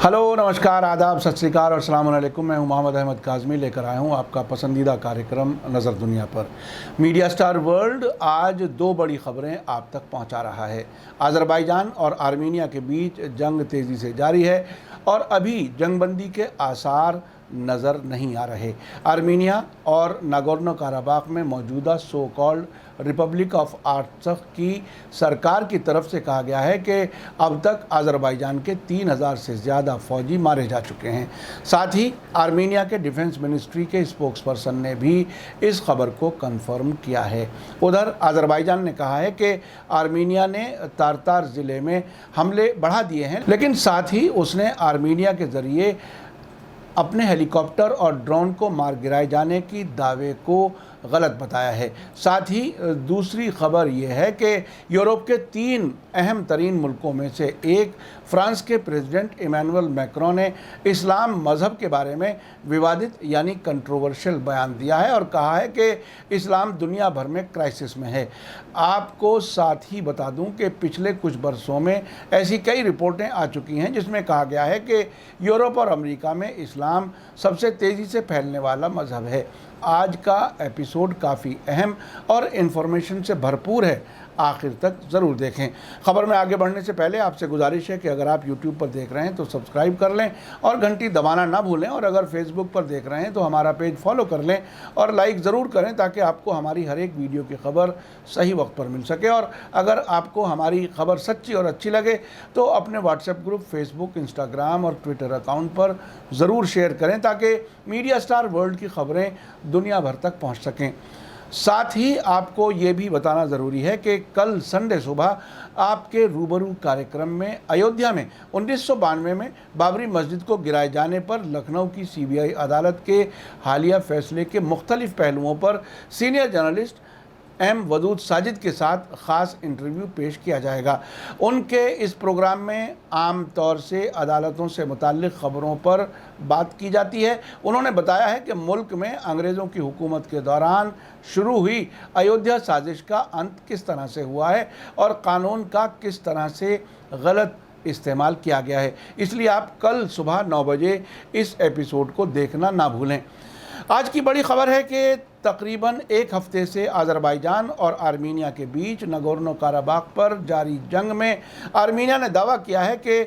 Hello, नमस्कार, आदाब, सत श्री अकाल और अस्सलाम वालेकुम। मैं हूं मोहम्मद अहमद काज़मी, लेकर आया हूं आपका पसंदीदा कार्यक्रम नज़र दुनिया पर। मीडिया स्टार वर्ल्ड आज दो बड़ी खबरें आप तक पहुंचा रहा है। अज़रबैजान और आर्मीनिया के बीच जंग तेज़ी से जारी है और अभी जंगबंदी के आसार नज़र नहीं आ रहे। आर्मीनिया और नागोर्नो काराबाख में मौजूदा सो कॉल्ड रिपब्लिक ऑफ आर्त्सख की सरकार की तरफ से कहा गया है कि अब तक अज़रबैजान के 3000 से ज़्यादा फ़ौजी मारे जा चुके हैं। साथ ही आर्मीनिया के डिफेंस मिनिस्ट्री के स्पोक्सपर्सन ने भी इस खबर को कंफर्म किया है। उधर अज़रबैजान ने कहा है कि आर्मीनिया ने तारतार ज़िले में हमले बढ़ा दिए हैं, लेकिन साथ ही उसने आर्मीनिया के ज़रिए अपने हेलीकॉप्टर और ड्रोन को मार गिराए जाने की दावे को गलत बताया है। साथ ही दूसरी खबर यह है कि यूरोप के 3 अहम तरीन मुल्कों में से एक फ्रांस के प्रेसिडेंट इमैनुअल मैक्रों ने इस्लाम मज़हब के बारे में विवादित यानी कंट्रोवर्शियल बयान दिया है और कहा है कि इस्लाम दुनिया भर में क्राइसिस में है। आपको साथ ही बता दूं कि पिछले कुछ बरसों में ऐसी कई रिपोर्टें आ चुकी हैं जिसमें कहा गया है कि यूरोप और अमेरिका में इस्लाम सबसे तेज़ी से फैलने वाला मज़हब है। आज का एपिसोड काफ़ी अहम और इन्फॉर्मेशन से भरपूर है, आखिर तक ज़रूर देखें। ख़बर में आगे बढ़ने से पहले आपसे गुजारिश है कि अगर आप YouTube पर देख रहे हैं तो सब्सक्राइब कर लें और घंटी दबाना ना भूलें, और अगर Facebook पर देख रहे हैं तो हमारा पेज फॉलो कर लें और लाइक ज़रूर करें ताकि आपको हमारी हर एक वीडियो की खबर सही वक्त पर मिल सके। और अगर आपको हमारी खबर सच्ची और अच्छी लगे तो अपने व्हाट्सएप ग्रुप, फेसबुक, इंस्टाग्राम और ट्विटर अकाउंट पर ज़रूर शेयर करें ताकि मीडिया स्टार वर्ल्ड की खबरें दुनिया भर तक पहुँच सकें। साथ ही आपको ये भी बताना ज़रूरी है कि कल संडे सुबह आपके रूबरू कार्यक्रम में अयोध्या में 1992 में बाबरी मस्जिद को गिराए जाने पर लखनऊ की सीबीआई अदालत के हालिया फैसले के मुख्तलिफ पहलुओं पर senior journalist M Wadood Sajid के साथ ख़ास इंटरव्यू पेश किया जाएगा। उनके इस प्रोग्राम में आम तौर से अदालतों से मुताल्लिक़ ख़बरों पर बात की जाती है। उन्होंने बताया है कि मुल्क में अंग्रेज़ों की हुकूमत के दौरान शुरू हुई अयोध्या साजिश का अंत किस तरह से हुआ है और कानून का किस तरह से गलत इस्तेमाल किया गया है। इसलिए आप कल सुबह 9 बजे इस एपिसोड को देखना ना भूलें। आज की बड़ी खबर है कि तकरीबन एक हफ्ते से अज़रबैजान और आर्मीनिया के बीच नागोर्नो काराबाख पर जारी जंग में आर्मीनिया ने दावा किया है कि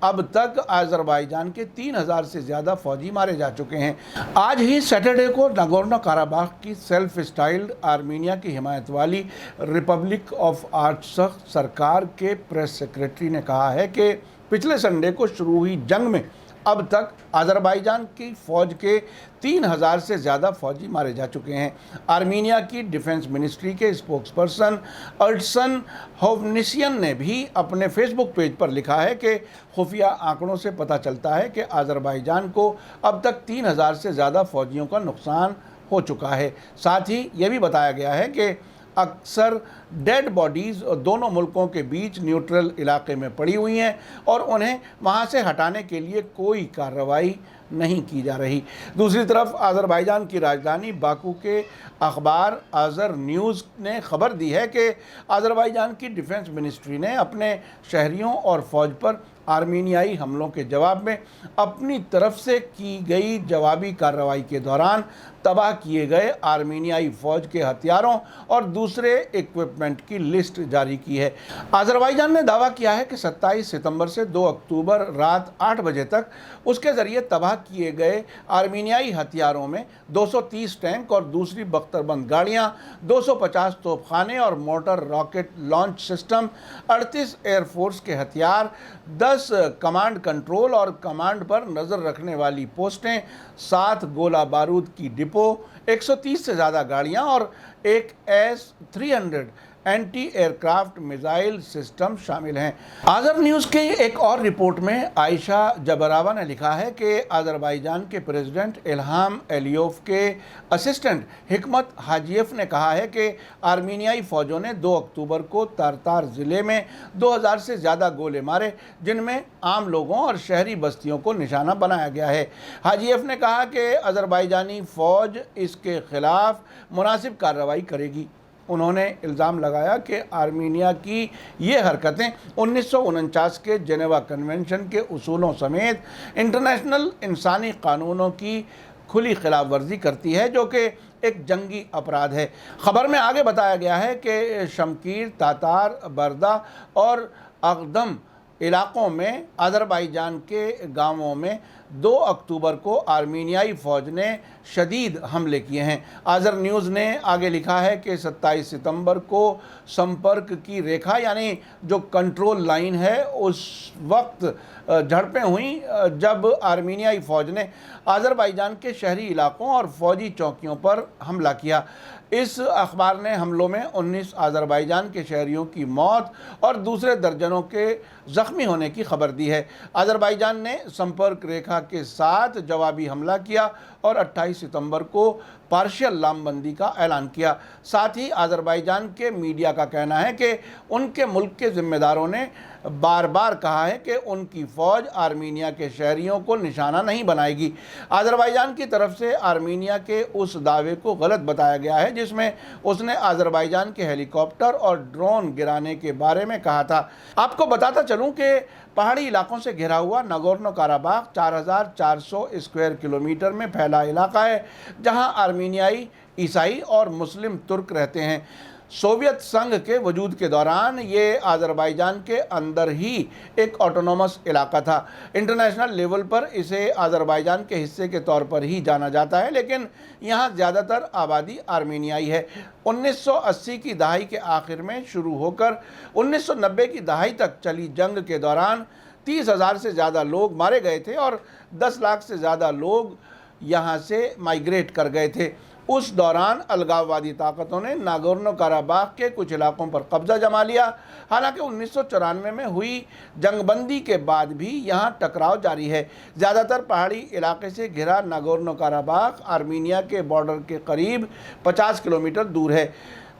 अब तक अज़रबैजान के 3000 से ज़्यादा फ़ौजी मारे जा चुके हैं। आज ही सैटरडे को नागोर्नो काराबाख की सेल्फ स्टाइल्ड आर्मीनिया की हिमायत वाली रिपब्लिक ऑफ आर्त्सख सरकार के प्रेस सेक्रेटरी ने कहा है कि पिछले संडे को शुरू हुई जंग में अब तक अज़रबैजान की फ़ौज के 3000 से ज़्यादा फ़ौजी मारे जा चुके हैं। आर्मीनिया की डिफेंस मिनिस्ट्री के स्पोक्सपर्सन अर्सन होवनिसियन ने भी अपने फेसबुक पेज पर लिखा है कि खुफिया आंकड़ों से पता चलता है कि अज़रबैजान को अब तक 3000 से ज़्यादा फ़ौजियों का नुकसान हो चुका है। साथ ही ये भी बताया गया है कि अक्सर डेड बॉडीज़ दोनों मुल्कों के बीच न्यूट्रल इलाके में पड़ी हुई हैं और उन्हें वहां से हटाने के लिए कोई कार्रवाई नहीं की जा रही। दूसरी तरफ अज़रबैजान की राजधानी बाकू के अखबार अज़र न्यूज़ ने खबर दी है कि अज़रबैजान की डिफेंस मिनिस्ट्री ने अपने शहरियों और फ़ौज पर आर्मीनियाई हमलों के जवाब में अपनी तरफ से की गई जवाबी कार्रवाई के दौरान तबाह किए गए आर्मीनियाई फ़ौज के हथियारों और दूसरे इक्विपमेंट की लिस्ट जारी की है। अज़रबैजान ने दावा किया है कि 27 सितंबर से 2 अक्टूबर रात 8 बजे तक उसके ज़रिए तबाह किए गए आर्मीनियाई हथियारों में 230 टैंक और दूसरी बख्तरबंद गाड़ियाँ, 250 तोपखाने और motor rocket launch system, 38 air force के हथियार, 10 कमांड कंट्रोल और कमांड पर नज़र रखने वाली पोस्टें, 7 गोला बारूद की डिपो, 130 से ज़्यादा गाड़ियाँ और एक S-300 anti aircraft missile system शामिल हैं। अज़र न्यूज़ के एक और रिपोर्ट में आयशा जबरावा ने लिखा है कि अज़रबैजान के प्रेसिडेंट इल्हाम एलियोव के असिस्टेंट हिकमत हाजीएफ ने कहा है कि आर्मीनियाई फ़ौजों ने 2 अक्टूबर को तारतार ज़िले में 2000 से ज़्यादा गोले मारे, जिनमें आम लोगों और शहरी बस्तियों को निशाना बनाया गया है। हाजीएफ ने कहा कि अज़रबैजानी फ़ौज इसके ख़िलाफ़ मुनासिब कार्रवाई करेगी। उन्होंने इल्ज़ाम लगाया कि आर्मीनिया की ये हरकतें 1949 के जेनेवा कन्वेंशन के उसूलों समेत इंटरनेशनल इंसानी कानूनों की खुली खिलाफ वर्जी करती है, जो कि एक जंगी अपराध है। ख़बर में आगे बताया गया है कि शमकीर, तातार, बर्दा और अगदम इलाक़ों में अज़रबैजान के गांवों में 2 अक्टूबर को आर्मीनियाई फ़ौज ने शदीद हमले किए हैं। आज़र न्यूज़ ने आगे लिखा है कि 27 सितंबर को संपर्क की रेखा यानी जो कंट्रोल लाइन है उस वक्त झड़पें हुई जब आर्मीनियाई फ़ौज ने अज़रबैजान के शहरी इलाकों और फ़ौजी चौकियों पर हमला किया। इस अखबार ने हमलों में 19 अज़रबैजान के शहरियों की मौत और दूसरे दर्जनों के ज़ख्मी होने की खबर दी है। अज़रबैजान ने संपर्क रेखा के साथ जवाबी हमला किया और 28 सितंबर को पार्शियल लामबंदी का ऐलान किया। साथ ही अज़रबैजान के मीडिया का कहना है कि उनके मुल्क के ज़िम्मेदारों ने बार बार कहा है कि उनकी फ़ौज आर्मीनिया के शहरियों को निशाना नहीं बनाएगी। अज़रबैजान की तरफ से आर्मीनिया के उस दावे को गलत बताया गया है जिसमें उसने अज़रबैजान के हेलीकॉप्टर और ड्रोन गिराने के बारे में कहा था। आपको बताता चलूँ कि पहाड़ी इलाकों से घिरा हुआ नागोर्नो काराबाख 4400 स्क्वायर किलोमीटर में फैला इलाका है, जहां आर्मीनियाई, ईसाई और मुस्लिम तुर्क रहते हैं। सोवियत संघ के वजूद के दौरान ये अज़रबैजान के अंदर ही एक ऑटोनोमस इलाका था। इंटरनेशनल लेवल पर इसे अज़रबैजान के हिस्से के तौर पर ही जाना जाता है, लेकिन यहाँ ज़्यादातर आबादी आर्मीनियाई है। 1980 की दहाई के आखिर में शुरू होकर 1990 की दहाई तक चली जंग के दौरान 30,000 से ज़्यादा लोग मारे गए थे और 10 लाख से ज़्यादा लोग यहाँ से माइग्रेट कर गए थे। उस दौरान अलगाववादी ताकतों ने नागोर्नो काराबाख के कुछ इलाकों पर कब्जा जमा लिया। हालांकि 1994 में हुई जंगबंदी के बाद भी यहाँ टकराव जारी है। ज़्यादातर पहाड़ी इलाके से घिरा नागोर्नो काराबाख आर्मीनिया के बॉर्डर के करीब 50 किलोमीटर दूर है।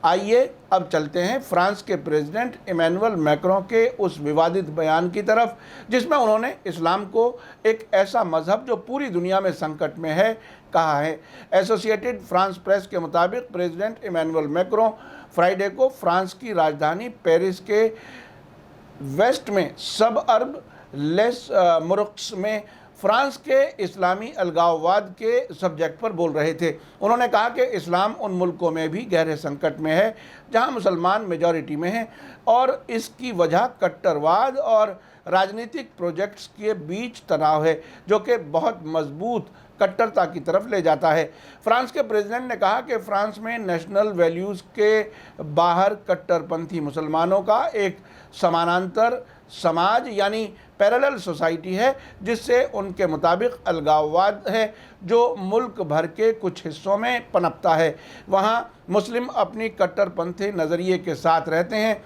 आइए अब चलते हैं फ्रांस के प्रेसिडेंट इमैनुअल मैक्रों के उस विवादित बयान की तरफ जिसमें उन्होंने इस्लाम को एक ऐसा मज़हब जो पूरी दुनिया में संकट में है कहा है। एसोसिएटेड फ्रांस प्रेस के मुताबिक प्रेसिडेंट इमैनुअल मैक्रों फ्राइडे को फ्रांस की राजधानी पेरिस के वेस्ट में सब अर्ब लेस मुरक्स में फ्रांस के इस्लामी अलगाववाद के सब्जेक्ट पर बोल रहे थे। उन्होंने कहा कि इस्लाम उन मुल्कों में भी गहरे संकट में है जहां मुसलमान मेजॉरिटी में हैं और इसकी वजह कट्टरवाद और राजनीतिक प्रोजेक्ट्स के बीच तनाव है जो कि बहुत मजबूत कट्टरता की तरफ ले जाता है। फ्रांस के प्रेसिडेंट ने कहा कि फ्रांस में नेशनल वैल्यूज़ के बाहर कट्टरपंथी मुसलमानों का एक समानांतर समाज यानी पैरेलल सोसाइटी है जिससे उनके मुताबिक अलगाववाद है जो मुल्क भर के कुछ हिस्सों में पनपता है। वहाँ मुस्लिम अपनी कट्टरपंथी नज़रिए के साथ रहते हैं।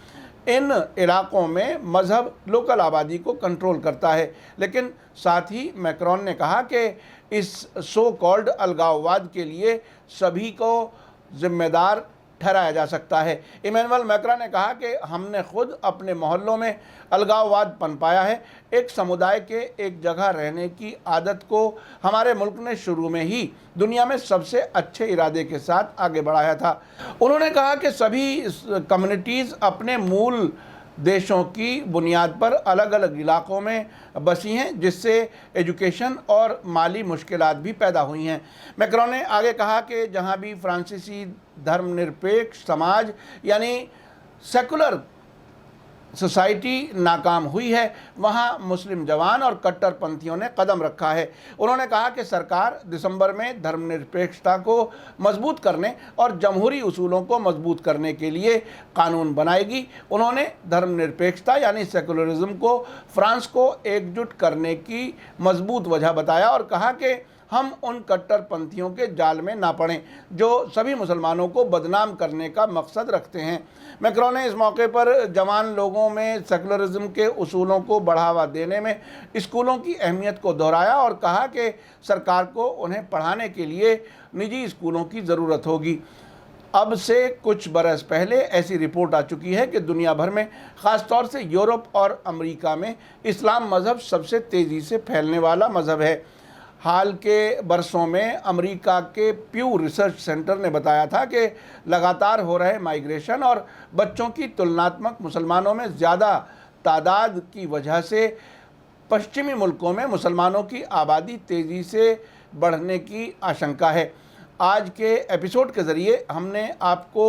इन इलाकों में मज़हब लोकल आबादी को कंट्रोल करता है, लेकिन साथ ही मैक्रोन ने कहा कि इस सो कॉल्ड अलगाववाद के लिए सभी को जिम्मेदार ठहराया जा सकता है। इमैनुअल मैक्रों ने कहा कि हमने खुद अपने मोहल्लों में अलगाववाद पनपाया है। एक समुदाय के एक जगह रहने की आदत को हमारे मुल्क ने शुरू में ही दुनिया में सबसे अच्छे इरादे के साथ आगे बढ़ाया था। उन्होंने कहा कि सभी कम्युनिटीज़ अपने मूल देशों की बुनियाद पर अलग अलग इलाकों में बसी हैं जिससे एजुकेशन और माली मुश्किलात भी पैदा हुई हैं। मैक्रों ने आगे कहा कि जहां भी फ्रांसीसी धर्मनिरपेक्ष समाज यानी सेकुलर सोसाइटी नाकाम हुई है वहाँ मुस्लिम जवान और कट्टरपंथियों ने कदम रखा है। उन्होंने कहा कि सरकार दिसंबर में धर्मनिरपेक्षता को मजबूत करने और जमहूरी उसूलों को मजबूत करने के लिए कानून बनाएगी। उन्होंने धर्मनिरपेक्षता यानी सेकुलरिज्म को फ्रांस को एकजुट करने की मजबूत वजह बताया और कहा कि हम उन कट्टरपंथियों के जाल में ना पड़ें जो सभी मुसलमानों को बदनाम करने का मकसद रखते हैं। मैक्रों ने इस मौके पर जवान लोगों में सेकुलरिज्म के उसूलों को बढ़ावा देने में स्कूलों की अहमियत को दोहराया और कहा कि सरकार को उन्हें पढ़ाने के लिए निजी स्कूलों की ज़रूरत होगी। अब से कुछ बरस पहले ऐसी रिपोर्ट आ चुकी है कि दुनिया भर में ख़ास तौर से यूरोप और अमेरिका में इस्लाम मज़हब सबसे तेज़ी से फैलने वाला मज़हब है। हाल के बरसों में अमेरिका के प्यू रिसर्च सेंटर ने बताया था कि लगातार हो रहे माइग्रेशन और बच्चों की तुलनात्मक मुसलमानों में ज़्यादा तादाद की वजह से पश्चिमी मुल्कों में मुसलमानों की आबादी तेज़ी से बढ़ने की आशंका है। आज के एपिसोड के ज़रिए हमने आपको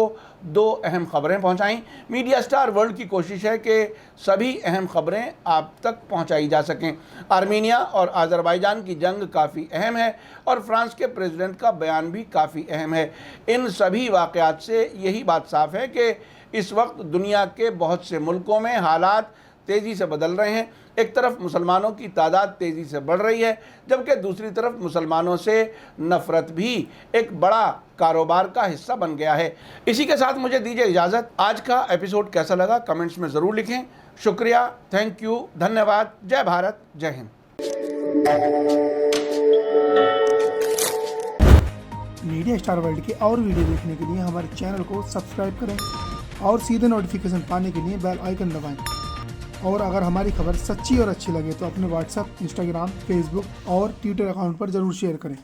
दो अहम खबरें पहुंचाई। मीडिया स्टार वर्ल्ड की कोशिश है कि सभी अहम खबरें आप तक पहुंचाई जा सकें। आर्मीनिया और अज़रबैजान की जंग काफ़ी अहम है और फ्रांस के प्रेसिडेंट का बयान भी काफ़ी अहम है। इन सभी वाक़यात से यही बात साफ़ है कि इस वक्त दुनिया के बहुत से मुल्कों में हालात तेज़ी से बदल रहे हैं। एक तरफ मुसलमानों की तादाद तेज़ी से बढ़ रही है, जबकि दूसरी तरफ मुसलमानों से नफ़रत भी एक बड़ा कारोबार का हिस्सा बन गया है। इसी के साथ मुझे दीजिए इजाज़त। आज का एपिसोड कैसा लगा कमेंट्स में ज़रूर लिखें। शुक्रिया, थैंक यू, धन्यवाद। जय भारत, जय हिंद। मीडिया स्टार वर्ल्ड के और वीडियो देखने के लिए हमारे चैनल को सब्सक्राइब करें और सीधे नोटिफिकेशन पाने के लिए बेल आइकन दबाएं। और अगर हमारी खबर सच्ची और अच्छी लगे तो अपने व्हाट्सएप, इंस्टाग्राम, फेसबुक और ट्विटर अकाउंट पर ज़रूर शेयर करें।